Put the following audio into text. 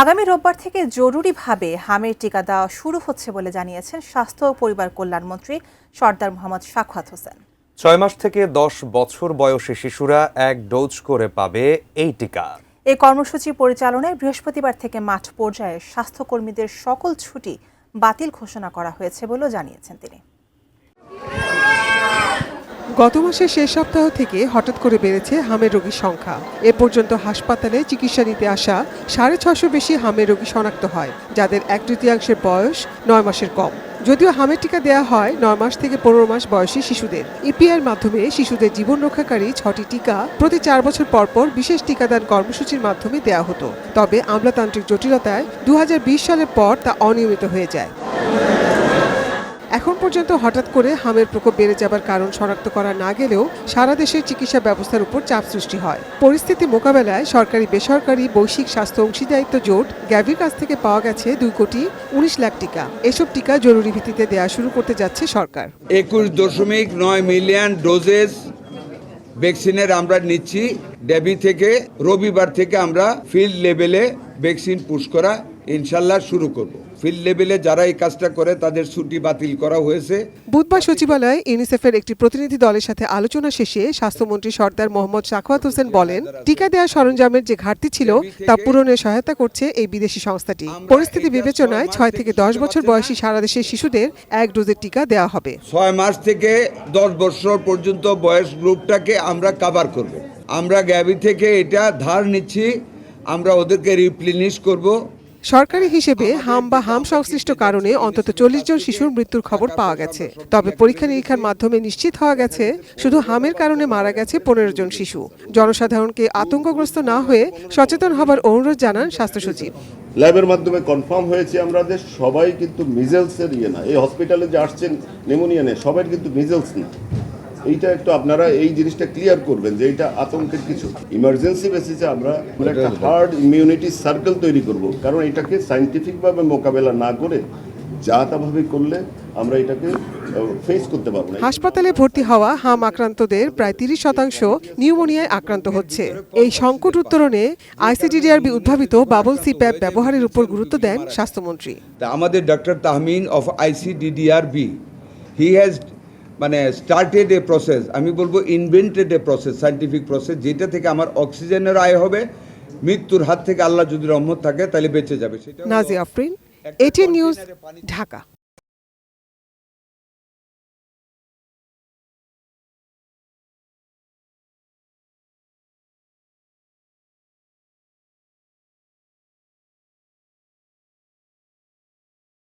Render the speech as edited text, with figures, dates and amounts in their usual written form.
আগামী রোববার থেকে জরুরিভাবে হামের টিকা দেওয়া শুরু হচ্ছে বলে জানিয়েছেন স্বাস্থ্য ও পরিবার কল্যাণমন্ত্রী সরদার মোহাম্মদ সাখাওয়াত হোসেন। 6 মাস থেকে 10 বছর বয়সী শিশুরা 1 ডোজ করে পাবে এই টিকা। এই কর্মসূচি পরিচালনায় বৃহস্পতিবার থেকে মাঠ পর্যায়ে স্বাস্থ্যকর্মীদের সকল ছুটি বাতিল ঘোষণা করা হয়েছে বলেও জানিয়েছেন তিনি। গত মাসের শেষ সপ্তাহ থেকে হঠাৎ করে বেড়েছে হামের রোগীর সংখ্যা। এ পর্যন্ত হাসপাতালে চিকিৎসা নিতে আসা 650 বেশি হামের রোগী শনাক্ত হয়, যাদের 1/3 বয়স 9 মাসের কম। যদিও হামের টিকা দেওয়া হয় 9 মাস থেকে 15 মাস বয়সী শিশুদের। ইপিআর মাধ্যমে শিশুদের জীবন রক্ষাকারী 6টি টিকা প্রতি 4 বছর পর পর বিশেষ টিকাদান কর্মসূচির মাধ্যমে দেওয়া হতো। তবে আমলাতান্ত্রিক জটিলতায় 2020 সালের পর তা অনিয়মিত হয়ে যায়। এখন পর্যন্ত হঠাৎ করে হামের প্রকোপ বেড়ে যাবার কারণ শনাক্ত করা না গেলেও সারা দেশের চিকিৎসা ব্যবস্থার উপর চাপ সৃষ্টি হয়। পরিস্থিতি মোকাবেলায় সরকারি বেসরকারি বৈশ্বিক স্বাস্থ্য অংশীদারিত্ব জোট গ্যাভির কাছ থেকে পাওয়া গেছে 2,19 লাখ টিকা। এসব টিকা জরুরি ভিত্তিতে দেওয়া শুরু করতে যাচ্ছে সরকার। 21.9 মিলিয়ন ডোজেস ভ্যাকসিনের আমরা নিচ্ছি। ড্যাবি থেকে রবিবার থেকে আমরা ফিল্ড লেভেলে ভ্যাকসিন পুশ করা ইনশাল্লাহ শুরু করব। ফিল্ড লেভেলে যারা এই কাজটা করে তাদের ছুটি বাতিল করা হয়েছে। বুধবার সচিবালয়ে ইউনিসেফের একটি প্রতিনিধি দলের সাথে আলোচনা শেষে স্বাস্থ্যমন্ত্রী সরদার মোহাম্মদ সাখাওয়াত হোসেন বলেন, টিকা দেওয়া সরঞ্জামের যে ঘাটতি ছিল তা পূরণে সহায়তা করছে এই বিদেশি সংস্থাটি। পরিস্থিতি বিবেচনায় 6 থেকে 10 বছর বয়সী সারা দেশের শিশুদের 1 ডোজের টিকা দেওয়া হবে। 6 মাস থেকে 10 বছর পর্যন্ত বয়স গ্রুপটাকে আমরা কভার করব। আমরা গ্যাবি থেকে এটা ধার নিচ্ছি, আমরা ওদেরকে রিপ্লেনিশ করব। সরকারি হিসেবে হাম বা হাম সংশ্লিষ্ট কারণে অন্তত 40 জন শিশুর মৃত্যুর খবর পাওয়া গেছে। তবে পরীক্ষা নিরীক্ষার মাধ্যমে নিশ্চিত হওয়া গেছে শুধু হামের কারণে মারা গেছে 15 জন শিশু। জনসাধারণকে আতঙ্কগ্রস্ত না হয়ে সচেতন হবার অনুরোধ জানান স্বাস্থ্য সচিব। ল্যাবের মাধ্যমে কনফার্ম হয়েছে আমাদের সবাই কিন্তু মিজেলসের না, এই হসপিটালে যে আসছেন নিউমোনিয়া নিয়ে সবাই কিন্তু মিজেলস না। এইটা একটু আপনারা এই জিনিসটা ক্লিয়ার করবেন যে এটা আতঙ্কের কিছু। ইমার্জেন্সি বেসিসে আমরা একটা হার্ড ইমিউনিটি সার্কেল তৈরি করব, কারণ এটাকে সায়েন্টিফিকভাবে মোকাবেলা না করে যা তাভাবে করলে আমরা এটাকে ফেস করতে পারবো না। হাসপাতালে ভর্তি হওয়া হাম আক্রান্তদের প্রায় 30% নিউমোনিয়ায় আক্রান্ত হচ্ছে। এই সংকট উত্তরণে আইসিডিডিআরবি উদ্ভাবিত বাবল সিপ্যাপ ব্যবহারের উপর গুরুত্ব দেন স্বাস্থ্যমন্ত্রী। আমাদের doctor Tahmin of ICDDRB he has started a process, আমি বলবো invented a process, scientific process, যেটা থেকে আমার অক্সিজেনের আয় হবে, মৃত্যুর হাত থেকে আল্লাহ যদি রহমত থাকে তাহলে বেঁচে যাবে। Nazia Afrin, ATN news, Dhaka.